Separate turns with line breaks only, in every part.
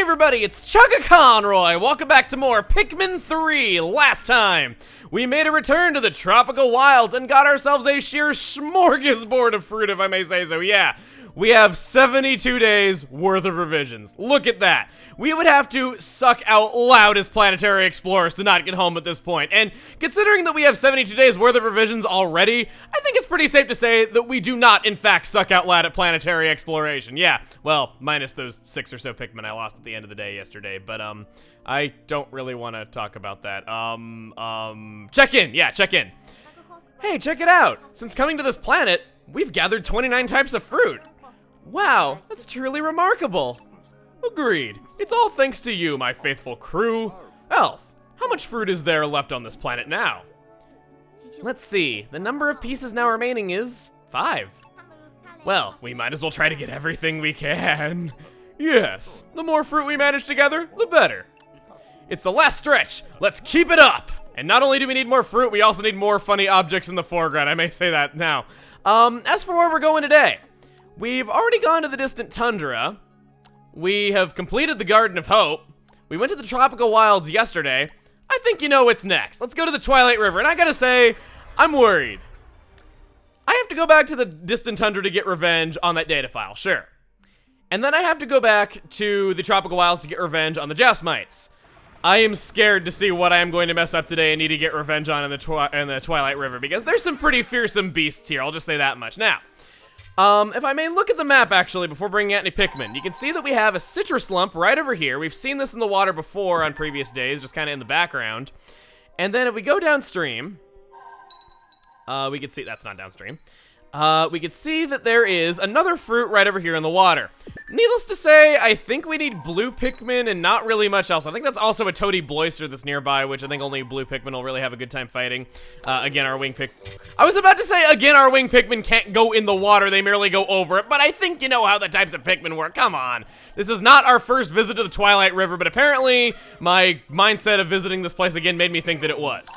Hey everybody, it's Chugga Conroy! Welcome back to more Pikmin 3! Last time, we made a return to the tropical wilds and got ourselves a sheer smorgasbord of fruit, if I may say so. Yeah, we have 72 days worth of revisions. Look at that. We would have to suck out loud as planetary explorers to not get home at this point. And considering that we have 72 days worth of revisions already, I think it's pretty safe to say that we do not, in fact, suck out loud at planetary exploration. Yeah, well, minus those 6 or so Pikmin I lost at the end of the day yesterday. But, I don't really want to talk about that. Check in. Yeah, check in. Hey, check it out. Since coming to this planet, we've gathered 29 types of fruit. Wow, that's truly remarkable. Agreed. It's all thanks to you, my faithful crew. Elf, how much fruit is there left on this planet now? Let's see. The number of pieces now remaining is 5. Well, we might as well try to get everything we can. Yes, the more fruit we manage to gather, the better. It's the last stretch. Let's keep it up. And not only do we need more fruit, we also need more funny objects in the foreground. I may say that now. As for where we're going today, we've already gone to the distant Tundra. We have completed the Garden of Hope. We went to the tropical wilds yesterday. I think you know what's next. Let's go to the Twilight River. And I gotta say, I'm worried. I have to go back to the distant Tundra to get revenge on that data file, sure. And then I have to go back to the tropical wilds to get revenge on the Jasmites. I am scared to see what I am going to mess up today and need to get revenge on in the Twilight River, because there's some pretty fearsome beasts here, I'll just say that much. Now, if I may look at the map, actually, before bringing out any Pikmin, you can see that we have a citrus lump right over here. We've seen this in the water before on previous days, just kind of in the background. And then if we go downstream, we can see, that's not downstream. We can see that there is another fruit right over here in the water. Needless to say, I think we need blue Pikmin and not really much else. I think that's also a toady Bloister that's nearby, which I think only blue Pikmin will really have a good time fighting. Again, our wing I was about to say, again, our wing Pikmin can't go in the water, they merely go over it, but I think you know how the types of Pikmin work. Come on. This is not our first visit to the Twilight River, but apparently my mindset of visiting this place again made me think that it was.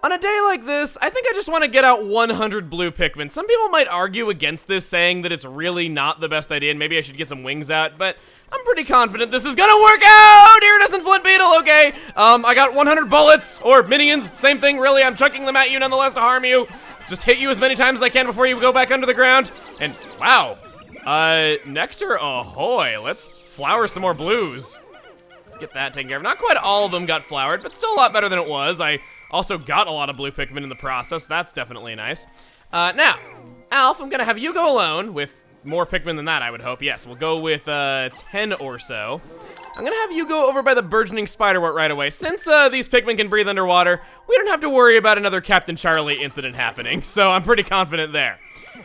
On a day like this, I think I just want to get out 100 blue Pikmin. Some people might argue against this, saying that it's really not the best idea and maybe I should get some wings out, but I'm pretty confident this is gonna work out! Iridescent Flint Beetle, okay. I got 100 bullets, or minions, same thing really, I'm chucking them at you nonetheless to harm you. Just hit you as many times as I can before you go back under the ground. And, wow. Nectar ahoy, let's flower some more blues. Let's get that taken care of. Not quite all of them got flowered, but still a lot better than it was. I also got a lot of blue Pikmin in the process. That's definitely nice. Now, Alf, I'm gonna have you go alone with more Pikmin than that, I would hope. Yes, we'll go with 10 or so. I'm gonna have you go over by the burgeoning spiderwort right away. Since these Pikmin can breathe underwater, we don't have to worry about another Captain Charlie incident happening, so I'm pretty confident there.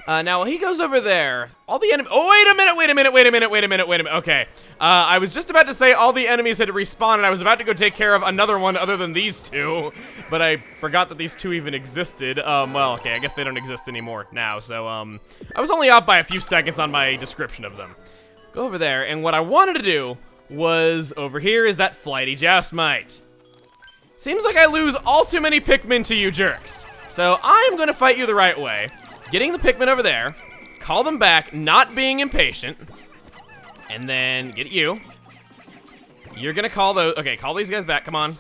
Now, while he goes over there, all the enemies— oh, wait a minute. Okay. I was just about to say all the enemies had respawned, and I was about to go take care of another one other than these two, but I forgot that these two even existed. Well, okay, I guess they don't exist anymore now, so, I was only off by a few seconds on my description of them. Go over there, and what I wanted to do was, over here is that flighty Joustmite. Seems like I lose all too many Pikmin to you jerks. So I'm gonna fight you the right way. Getting the Pikmin over there, call them back, not being impatient, and then get you. You're gonna call those— okay, call these guys back. Come on.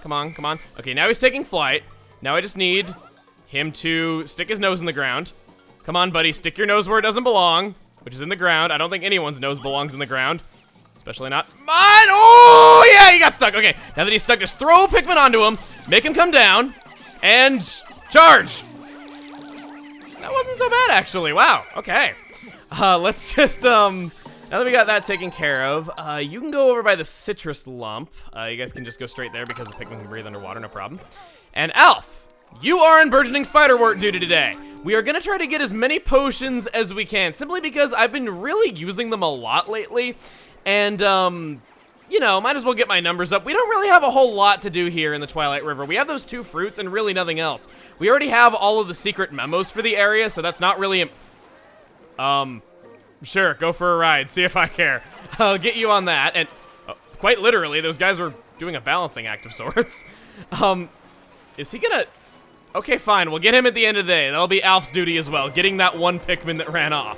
Okay, now he's taking flight. Now I just need him to stick his nose in the ground. Come on, buddy, stick your nose where it doesn't belong, which is in the ground. I don't think anyone's nose belongs in the ground. Especially not mine. Oh, yeah, he got stuck. Okay, now that he's stuck, just throw Pikmin onto him, make him come down, and charge. That wasn't so bad, actually. Wow, okay. Let's just, now that we got that taken care of, you can go over by the citrus lump. You guys can just go straight there because the Pikmin can breathe underwater, no problem. And Alf, you are in burgeoning spiderwort duty today. We are gonna try to get as many potions as we can, simply because I've been really using them a lot lately. And, you know, might as well get my numbers up. We don't really have a whole lot to do here in the Twilight River. We have those 2 fruits and really nothing else. We already have all of the secret memos for the area, so that's not really sure, go for a ride, see if I care. I'll get you on that, and quite literally, those guys were doing a balancing act of sorts. Is he gonna— okay, fine, we'll get him at the end of the day. That'll be Alf's duty as well, getting that one Pikmin that ran off.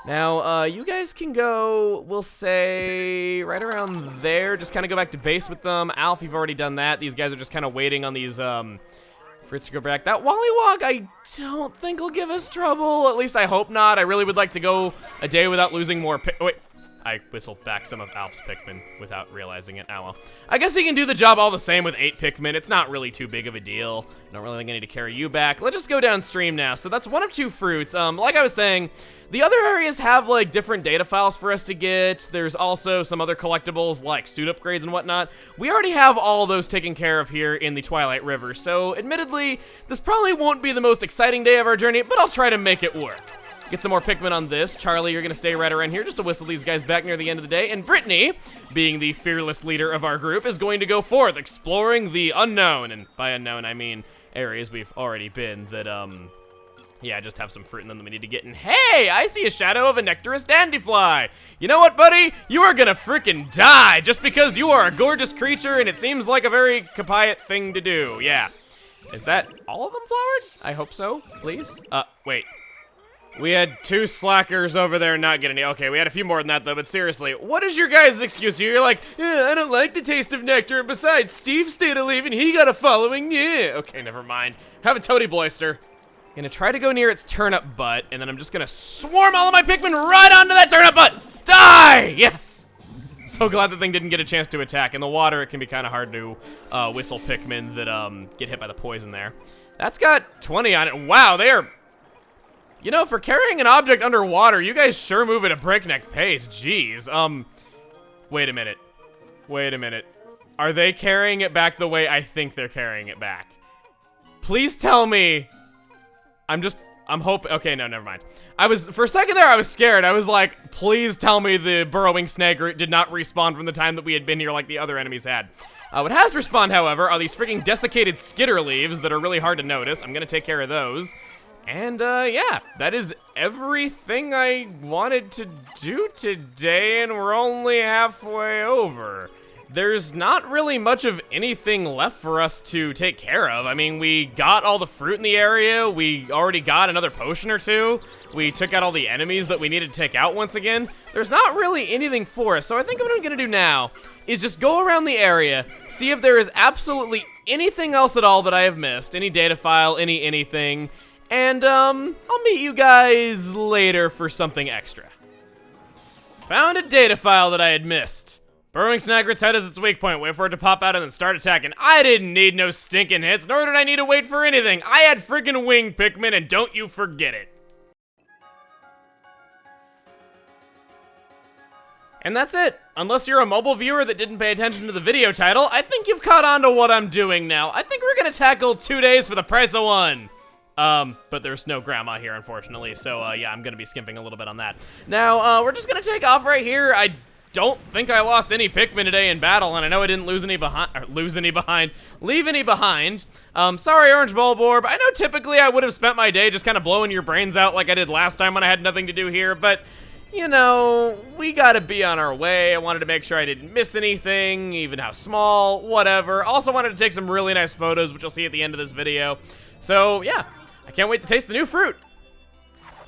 Now, you guys can go, we'll say, right around there. Just kind of go back to base with them. Alf, you've already done that. These guys are just kind of waiting on these, fruits to go back. That Wollywog, I don't think will give us trouble. At least I hope not. I really would like to go a day without losing more wait. I whistled back some of Alf's Pikmin without realizing it. Oh well. I guess he can do the job all the same with 8 Pikmin. It's not really too big of a deal. I don't really think I need to carry you back. Let's just go downstream now. So that's 1 of 2 fruits. Like I was saying, the other areas have like different data files for us to get. There's also some other collectibles like suit upgrades and whatnot. We already have all of those taken care of here in the Twilight River. So admittedly, this probably won't be the most exciting day of our journey, but I'll try to make it work. Get some more Pikmin on this. Charlie, you're gonna stay right around here just to whistle these guys back near the end of the day. And Brittany, being the fearless leader of our group, is going to go forth exploring the unknown. And by unknown, I mean areas we've already been that, yeah, just have some fruit in them that we need to get. And hey, I see a shadow of a Nectarous Dandyfly. You know what, buddy? You are gonna frickin' die just because you are a gorgeous creature and it seems like a very Kapayat thing to do. Yeah. Is that all of them flowered? I hope so, please. Wait. We had 2 slackers over there not getting any. Okay, we had a few more than that, though, but seriously, what is your guys' excuse here? You're like, yeah, I don't like the taste of nectar, and besides, Steve stayed alive and he got a following, yeah. Okay, never mind. Have a toady bloister. Gonna try to go near its turnip butt, and then I'm just gonna swarm all of my Pikmin right onto that turnip butt! Die! Yes! So glad the thing didn't get a chance to attack. In the water, it can be kind of hard to whistle Pikmin that get hit by the poison there. That's got 20 on it. Wow, they are... You know, for carrying an object underwater, you guys sure move at a breakneck pace. Jeez. Wait a minute. Wait a minute. Are they carrying it back the way I think they're carrying it back? Please tell me. I'm hoping. Okay, no, never mind. For a second there, I was scared. I was like, please tell me the burrowing snake did not respawn from the time that we had been here like the other enemies had. What has respawned, however, are these freaking desiccated skitter leaves that are really hard to notice. I'm gonna take care of those. And, yeah, that is everything I wanted to do today, and we're only halfway over. There's not really much of anything left for us to take care of. I mean, we got all the fruit in the area, we already got another potion or 2, we took out all the enemies that we needed to take out once again. There's not really anything for us, so I think what I'm gonna do now is just go around the area, see if there is absolutely anything else at all that I have missed, any data file, anything, and, I'll meet you guys later for something extra. Found a data file that I had missed. Burrowing Snaggert's head is its weak point. Wait for it to pop out and then start attacking. I didn't need no stinking hits, nor did I need to wait for anything. I had friggin' wing Pikmin, and don't you forget it. And that's it. Unless you're a mobile viewer that didn't pay attention to the video title, I think you've caught on to what I'm doing now. I think we're gonna tackle 2 days for the price of 1. But there's no grandma here, unfortunately, so, yeah, I'm gonna be skimping a little bit on that. Now, we're just gonna take off right here. I don't think I lost any Pikmin today in battle, and I know I didn't leave any behind. Sorry, Orange Bulbear, I know typically I would have spent my day just kind of blowing your brains out like I did last time when I had nothing to do here, but, you know, we gotta be on our way. I wanted to make sure I didn't miss anything, even how small, whatever. Also wanted to take some really nice photos, which you'll see at the end of this video. So, yeah. I can't wait to taste the new fruit.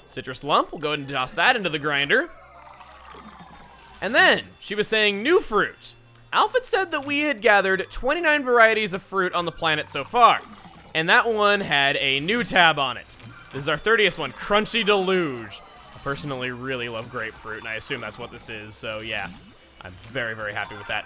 Citrus lump, we'll go ahead and toss that into the grinder. And then, she was saying new fruit. Alfred said that we had gathered 29 varieties of fruit on the planet so far. And that one had a new tab on it. This is our 30th one, Crunchy Deluge. I personally really love grapefruit, and I assume that's what this is, so yeah. I'm very, very happy with that.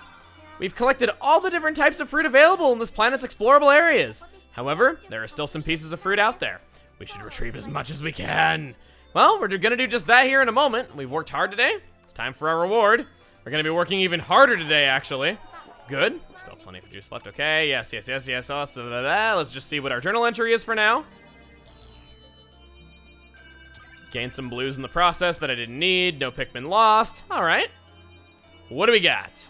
We've collected all the different types of fruit available in this planet's explorable areas. However, there are still some pieces of fruit out there. We should retrieve as much as we can. Well, we're gonna do just that here in a moment. We've worked hard today. It's time for our reward. We're gonna be working even harder today, actually. Good. Still plenty of juice left. Okay, yes. Let's just see what our journal entry is for now. Gained some blues in the process that I didn't need. No Pikmin lost. All right. What do we got?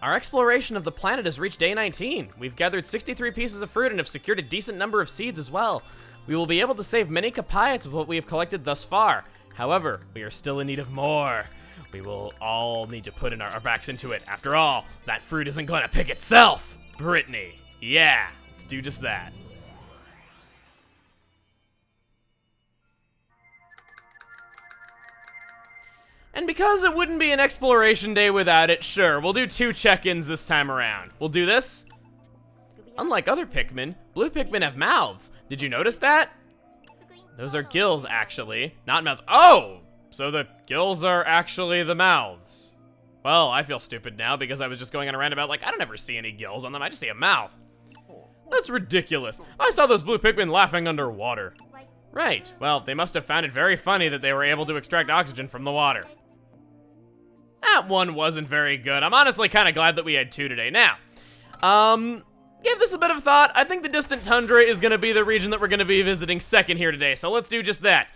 Our exploration of the planet has reached day 19. We've gathered 63 pieces of fruit and have secured a decent number of seeds as well. We will be able to save many Kapayats with what we have collected thus far. However, we are still in need of more. We will all need to put in our backs into it. After all, that fruit isn't going to pick itself. Brittany, yeah, let's do just that. And because it wouldn't be an exploration day without it, sure, we'll do 2 check-ins this time around. We'll do this. Unlike other Pikmin, blue Pikmin have mouths. Did you notice that? Those are gills, actually, not mouths. Oh! So the gills are actually the mouths. Well, I feel stupid now because I was just going on a roundabout like, I don't ever see any gills on them, I just see a mouth. That's ridiculous. I saw those blue Pikmin laughing underwater. Right, well, they must have found it very funny that they were able to extract oxygen from the water. That one wasn't very good. I'm honestly kind of glad that we had 2 today. Now, give this a bit of thought. I think the distant tundra is going to be the region that we're going to be visiting second here today, so let's do just that.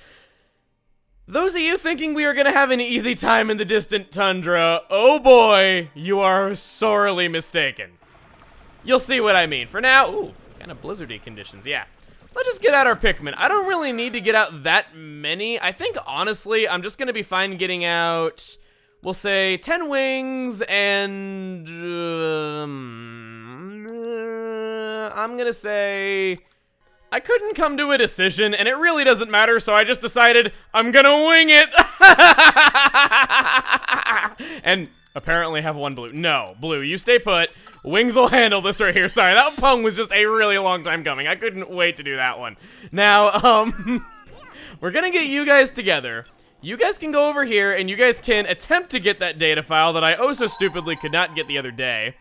Those of you thinking we are going to have an easy time in the distant tundra, oh boy, you are sorely mistaken. You'll see what I mean. For now, ooh, kind of blizzardy conditions, yeah. Let's just get out our Pikmin. I don't really need to get out that many. I think, honestly, I'm just going to be fine getting out, we'll say, 10 wings and... I'm going to say... I couldn't come to a decision, and it really doesn't matter, so I just decided I'm going to wing it. And apparently have 1 blue. No, blue, you stay put. Wings will handle this right here. Sorry, that pung was just a really long time coming. I couldn't wait to do that one. Now, we're gonna get you guys together. You guys can go over here, and you guys can attempt to get that data file that I oh so stupidly could not get the other day.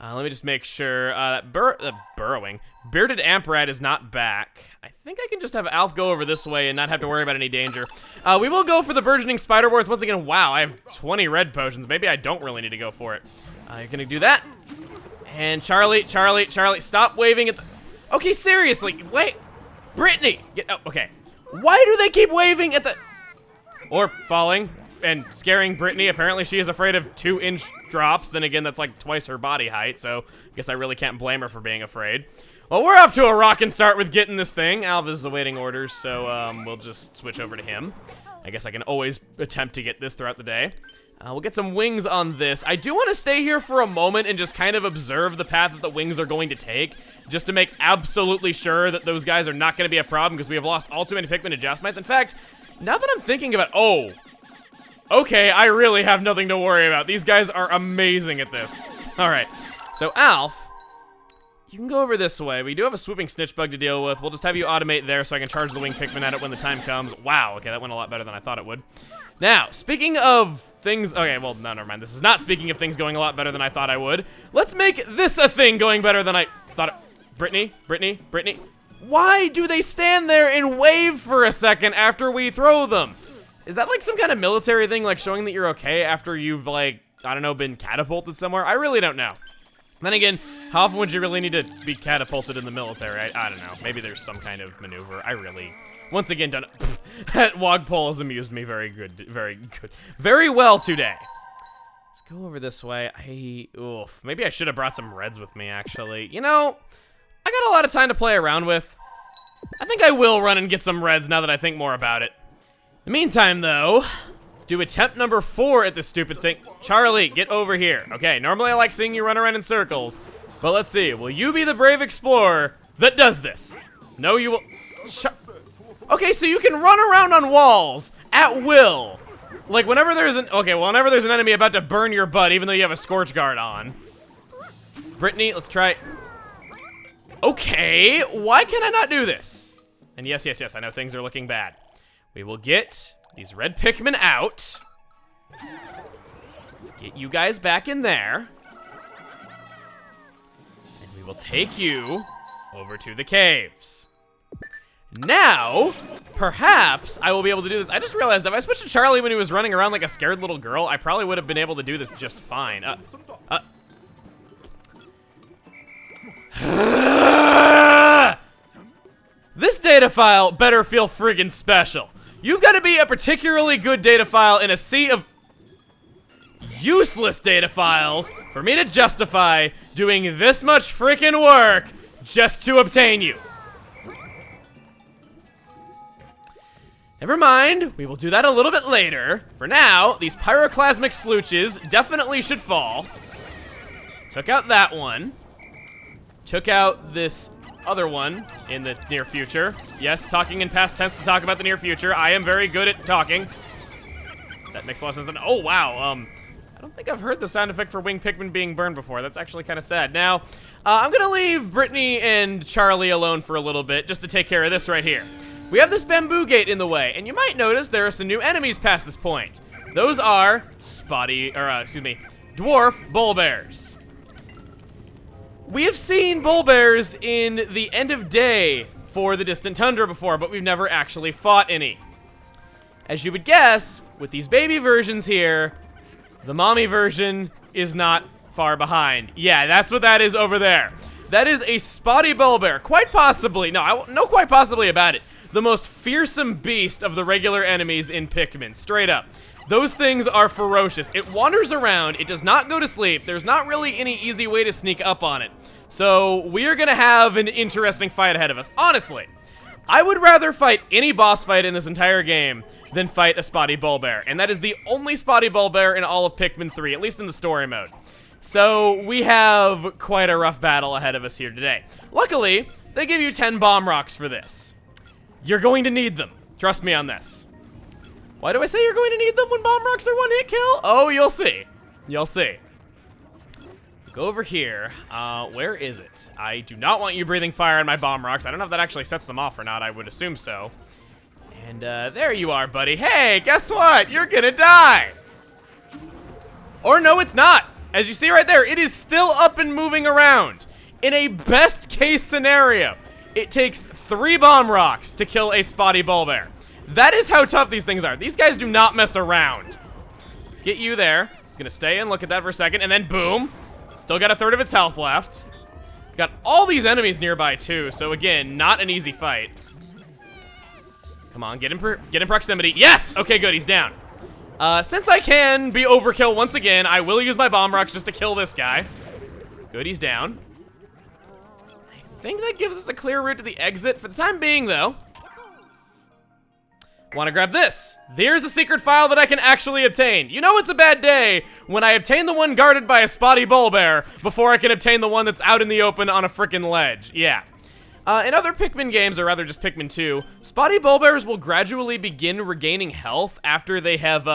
Let me just make sure, burrowing. Bearded Amperat is not back. I think I can just have Alf go over this way and not have to worry about any danger. We will go for the burgeoning spider warts once again. Wow, I have 20 red potions. Maybe I don't really need to go for it. You're gonna do that. And Charlie, stop waving at the... Okay, seriously, wait. Brittany! Okay. Why do they keep waving at the... Or falling and scaring Brittany. Apparently she is afraid of 2-inch drops. Then again, that's like twice her body height, so I guess I really can't blame her for being afraid. Well, we're off to a rockin' start with getting this thing. Alv is awaiting orders, so we'll just switch over to him. I guess I can always attempt to get this throughout the day. We'll get some wings on this. I do want to stay here for a moment and just kind of observe the path that the wings are going to take, just to make absolutely sure that those guys are not going to be a problem, because we have lost all too many Pikmin adjustments. In fact, now that I'm thinking about... Oh, okay, I really have nothing to worry about. These guys are amazing at this. All right, so Alf, you can go over this way. We do have a swooping snitch bug to deal with. We'll just have you automate there so I can charge the wing Pikmin at it when the time comes. Wow, okay, that went a lot better than I thought it would. Now, speaking of things... Okay, well, no, never mind. This is not speaking of things going a lot better than I thought I would. Let's make this a thing going better than I thought it... Brittany. Why do they stand there and wave for a second after we throw them? Is that like some kind of military thing, like showing that you're okay after you've, like, I don't know, been catapulted somewhere? I really don't know. Then again, how often would you really need to be catapulted in the military? I don't know. Maybe there's some kind of maneuver. I really... Once again, that Wogpole has amused me very well today. Let's go over this way. Maybe I should have brought some reds with me, actually. You know, I got a lot of time to play around with. I think I will run and get some reds now that I think more about it. In the meantime, though, let's do attempt number 4 at this stupid thing. Charlie, get over here. Okay, normally I like seeing you run around in circles, but let's see. Will you be the brave explorer that does this? No, you will... Okay, so you can run around on walls at will. Like whenever there's an whenever there's an enemy about to burn your butt, even though you have a scorch guard on. Brittany, let's try. Okay, why can I not do this? And yes, I know things are looking bad. We will get these red Pikmin out. Let's get you guys back in there. And we will take you over to the caves. Now, perhaps I will be able to do this. I just realized if I switched to Charlie when he was running around like a scared little girl, I probably would have been able to do this just fine. This data file better feel friggin' special. You've got to be a particularly good data file in a sea of useless data files for me to justify doing this much frickin' work just to obtain you. Never mind, we will do that a little bit later. For now, these pyroclasmic slooches definitely should fall. Took out that one. Took out this other one in the near future. Yes, talking in past tense to talk about the near future. I am very good at talking. That makes a lot of sense. And, oh, wow. I don't think I've heard the sound effect for winged Pikmin being burned before. That's actually kind of sad. Now, I'm going to leave Brittany and Charlie alone for a little bit just to take care of this right here. We have this bamboo gate in the way, and you might notice there are some new enemies past this point. Those are dwarf Bulbears. We have seen Bulbears in the end of day for the distant Tundra before, but we've never actually fought any. As you would guess, with these baby versions here, the mommy version is not far behind. Yeah, that's what that is over there. That is a Spotty Bulbear. Quite possibly, no, quite possibly about it, the most fearsome beast of the regular enemies in Pikmin, straight up. Those things are ferocious. It wanders around, it does not go to sleep, there's not really any easy way to sneak up on it. So, we are gonna have an interesting fight ahead of us. Honestly, I would rather fight any boss fight in this entire game than fight a Spotty Bulbear. And that is the only Spotty Bulbear in all of Pikmin 3, at least in the story mode. So, we have quite a rough battle ahead of us here today. Luckily, they give you 10 bomb rocks for this. You're going to need them. Trust me on this. Why do I say you're going to need them when bomb rocks are one-hit kill? Oh, you'll see. You'll see. Go over here. Where is it? I do not want you breathing fire on my bomb rocks. I don't know if that actually sets them off or not. I would assume so. And there you are, buddy. Hey, guess what? You're gonna die. Or no, it's not. As you see right there, it is still up and moving around. In a best case scenario, it takes 3 bomb rocks to kill a Spotty Bulbear. That is how tough these things are. These guys do not mess around. Get you there. It's gonna stay and look at that for a second, and then boom. Still got a third of its health left. Got all these enemies nearby too, so again, not an easy fight. Come on, get in proximity. Yes! Okay, good, he's down. Since I can be overkill once again, I will use my bomb rocks just to kill this guy. Good, he's down. I think that gives us a clear route to the exit for the time being, though. Want to grab this? There's a secret file that I can actually obtain. You know it's a bad day when I obtain the one guarded by a Spotty Bulbear before I can obtain the one that's out in the open on a frickin' ledge. Yeah. In other Pikmin games, or rather just Pikmin 2, Spotty Bulbears will gradually begin regaining health after they have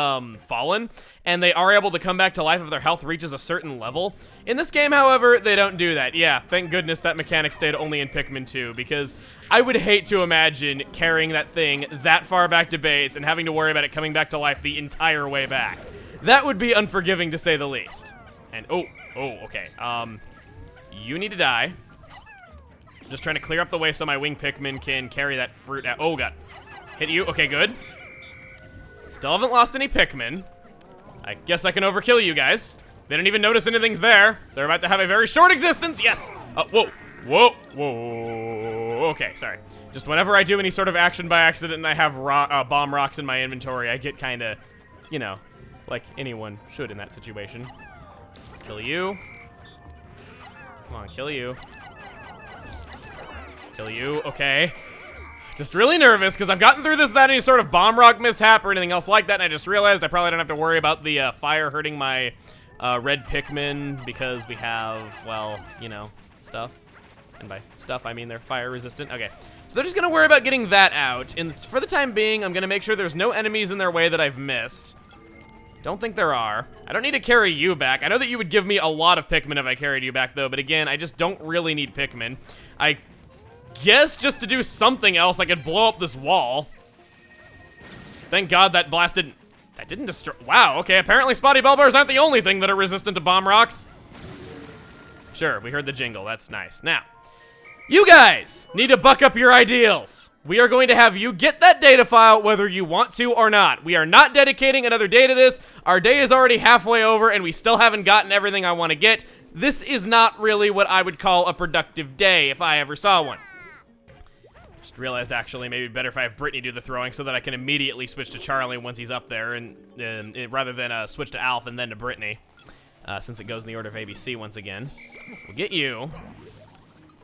fallen, and they are able to come back to life if their health reaches a certain level. In this game, however, they don't do that. Yeah, thank goodness that mechanic stayed only in Pikmin 2, because I would hate to imagine carrying that thing that far back to base and having to worry about it coming back to life the entire way back. That would be unforgiving, to say the least. And, okay. You need to die. Just trying to clear up the way so my winged Pikmin can carry that fruit out. Oh, God. Hit you. Okay, good. Still haven't lost any Pikmin. I guess I can overkill you guys. They don't even notice anything's there. They're about to have a very short existence. Yes. Oh, whoa. Whoa. Whoa. Okay, sorry. Just whenever I do any sort of action by accident and I have bomb rocks in my inventory, I get kind of, you know, like anyone should in that situation. Let's kill you. Come on, kill you. Kill you, okay. Just really nervous, because I've gotten through this without any sort of bomb rock mishap or anything else like that, and I just realized I probably don't have to worry about the fire hurting my red Pikmin, because we have, well, you know, stuff. And by stuff, I mean they're fire resistant. Okay, so they're just going to worry about getting that out, and for the time being, I'm going to make sure there's no enemies in their way that I've missed. Don't think there are. I don't need to carry you back. I know that you would give me a lot of Pikmin if I carried you back, though, but again, I just don't really need Pikmin. I guess just to do something else, I could blow up this wall. Thank God that didn't destroy. Wow, okay, apparently Spotty Bulbears aren't the only thing that are resistant to bomb rocks. Sure, we heard the jingle, that's nice. Now, you guys need to buck up your ideals. We are going to have you get that data file whether you want to or not. We are not dedicating another day to this. Our day is already halfway over and we still haven't gotten everything I want to get. This is not really what I would call a productive day if I ever saw one. Realized actually maybe better if I have Brittany do the throwing so that I can immediately switch to Charlie once he's up there, and rather than switch to Alf and then to Brittany, since it goes in the order of ABC once again. So we'll get you.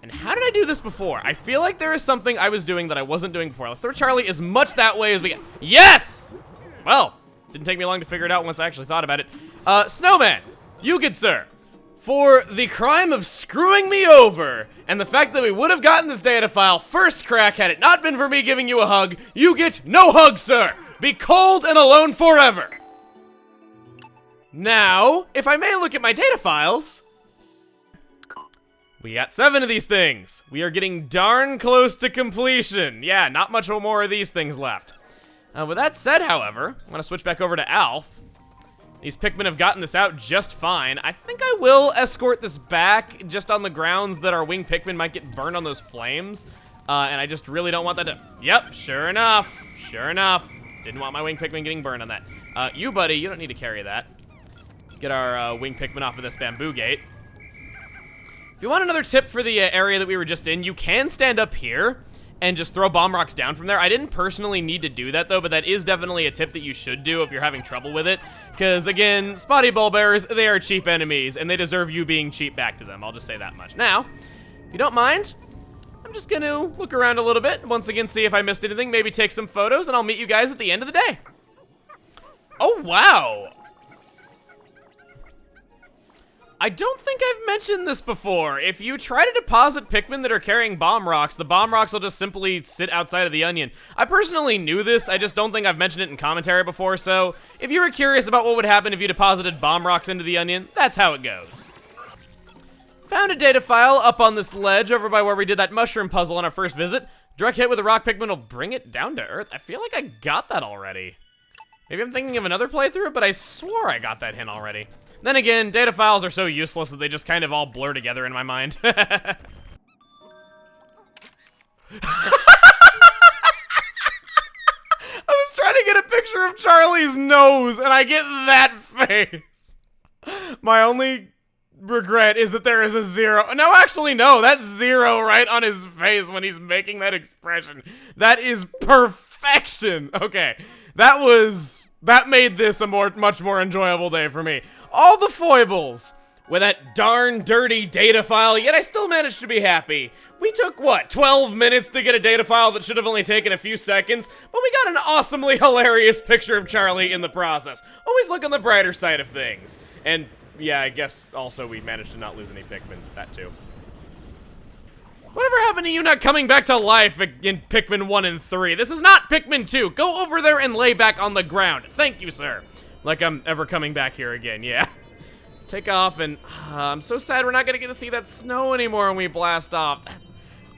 And how did I do this before? I feel like there is something I was doing that I wasn't doing before. Let's throw Charlie as much that way as we can. Yes! Well, didn't take me long to figure it out once I actually thought about it. Snowman, you good sir. For the crime of screwing me over, and the fact that we would have gotten this data file first crack had it not been for me giving you a hug, you get no hug, sir! Be cold and alone forever! Now, if I may look at my data files, we got 7 of these things. We are getting darn close to completion. Yeah, not much more of these things left. With that said, however, I'm gonna switch back over to Alf. These Pikmin have gotten this out just fine. I think I will escort this back just on the grounds that our winged Pikmin might get burned on those flames. And I just really don't want that to... Yep, sure enough. Sure enough. Didn't want my winged Pikmin getting burned on that. You, buddy, you don't need to carry that. Let's get our winged Pikmin off of this bamboo gate. If you want another tip for the area that we were just in, you can stand up here and just throw bomb rocks down from there. I didn't personally need to do that, though, but that is definitely a tip that you should do if you're having trouble with it. Because, again, Spotty Bulbears, they are cheap enemies, and they deserve you being cheap back to them. I'll just say that much. Now, if you don't mind, I'm just going to look around a little bit. Once again, see if I missed anything, maybe take some photos, and I'll meet you guys at the end of the day. Oh, wow. I don't think I've mentioned this before. If you try to deposit Pikmin that are carrying bomb rocks, the bomb rocks will just simply sit outside of the onion. I personally knew this, I just don't think I've mentioned it in commentary before, so if you were curious about what would happen if you deposited bomb rocks into the onion, that's how it goes. Found a data file up on this ledge over by where we did that mushroom puzzle on our first visit. Direct hit with a rock Pikmin will bring it down to earth. I feel like I got that already. Maybe I'm thinking of another playthrough, but I swore I got that hint already. Then again, data files are so useless that they just kind of all blur together in my mind. I was trying to get a picture of Charlie's nose, and I get that face. My only regret is that there is a 0. No, actually, no, that's 0 right on his face when he's making that expression. That is perfection. Okay, that made this a much more enjoyable day for me. All the foibles with that darn dirty data file, yet I still managed to be happy. We took, what, 12 minutes to get a data file that should have only taken a few seconds, but we got an awesomely hilarious picture of Charlie in the process. Always look on the brighter side of things. And, yeah, I guess also we managed to not lose any Pikmin, that too. Whatever happened to you not coming back to life in Pikmin 1 and 3? This is not Pikmin 2. Go over there and lay back on the ground. Thank you, sir. Like I'm ever coming back here again, yeah. Let's take off, and I'm so sad we're not gonna get to see that snow anymore when we blast off.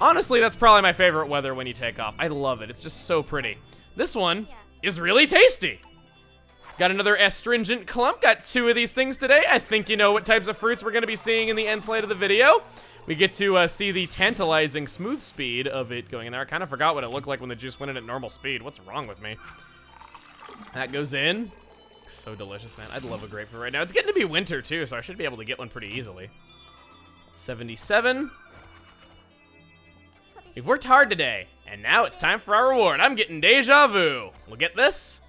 Honestly, that's probably my favorite weather when you take off. I love it. It's just so pretty. This one is really tasty. Got another astringent clump. Got 2 of these things today. I think you know what types of fruits we're gonna be seeing in the end slate of the video. We get to see the tantalizing smooth speed of it going in there. I kind of forgot what it looked like when the juice went in at normal speed. What's wrong with me? That goes in. So delicious, man. I'd love a grapefruit right now. It's getting to be winter, too, so I should be able to get one pretty easily. 77. We've worked hard today, and now it's time for our reward. I'm getting deja vu. We'll get this.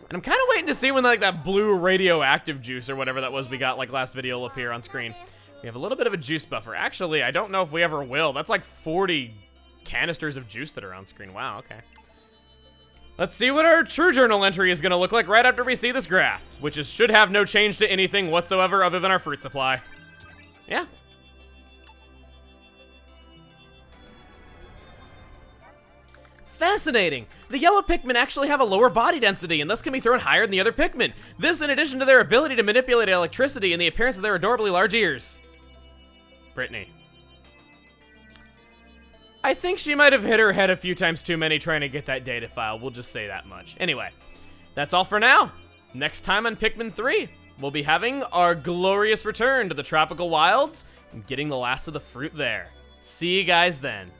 And I'm kind of waiting to see when, like, that blue radioactive juice or whatever that was we got, like, last video will appear on screen. We have a little bit of a juice buffer. Actually, I don't know if we ever will. That's like 40 canisters of juice that are on screen. Wow, okay. Let's see what our true journal entry is going to look like right after we see this graph, which should have no change to anything whatsoever other than our fruit supply. Yeah. Fascinating. The yellow Pikmin actually have a lower body density and thus can be thrown higher than the other Pikmin. This in addition to their ability to manipulate electricity and the appearance of their adorably large ears. Brittany. I think she might have hit her head a few times too many trying to get that data file. We'll just say that much. Anyway, that's all for now. Next time on Pikmin 3, we'll be having our glorious return to the tropical wilds and getting the last of the fruit there. See you guys then.